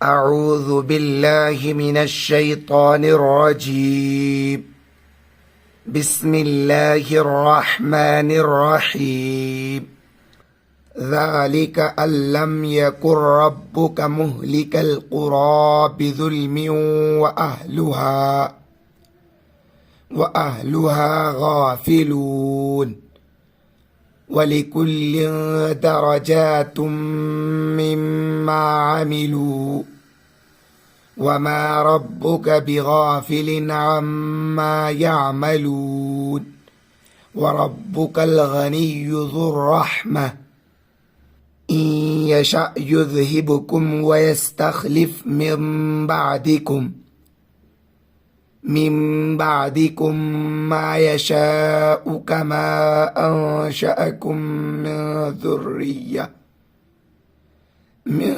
أعوذ بالله من الشيطان الرجيم. بسم الله الرحمن الرحيم. ذلك أن لم يكن ربك مهلك القرى بظلم وأهلها غافلون. ولكل درجات مما عملوا وما ربك بغافل عما يعملون. وربك الغني ذو الرحمة إن يشأ يذهبكم ويستخلف من بعدكم ما يشاء كما أنشأكم من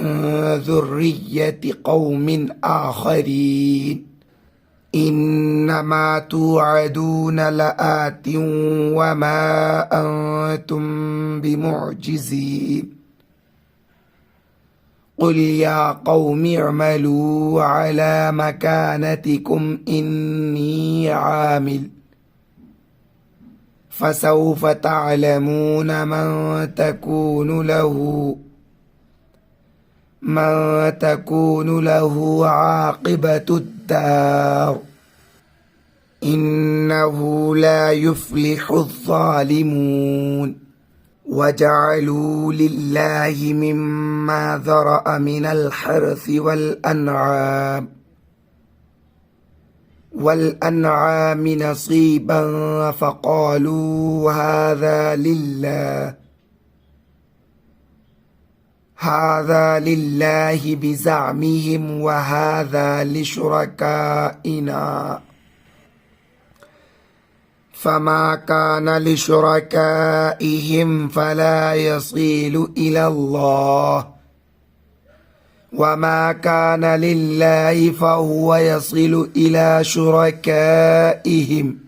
ذرية قوم آخرين. إنما توعدون لآت وما أنتم بمعجزين. قل يا قوم اعملوا على مكانتكم إني عامل فسوف تعلمون من تكون له عاقبة الدار. إنه لا يفلح الظالمون. وجعلوا لله مما ذرأ من الحرث والأنعام نصيبا فقالوا هذا لله بزعمهم وهذا لشركائنا فما كان لشركائهم فلا يصل إلى الله وما كان لله فهو يصل إلى شركائهم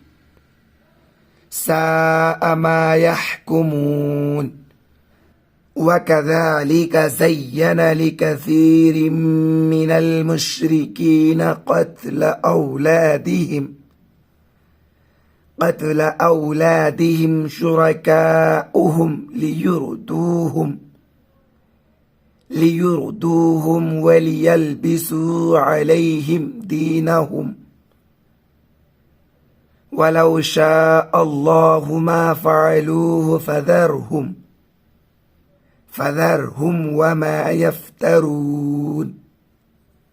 ساء ما يحكمون. وكذلك زين لكثير من المشركين قتل أولادهم شركاؤهم ليردوهم وليلبسوا عليهم دينهم ولو شاء الله ما فعلوه فذرهم وما يفترون.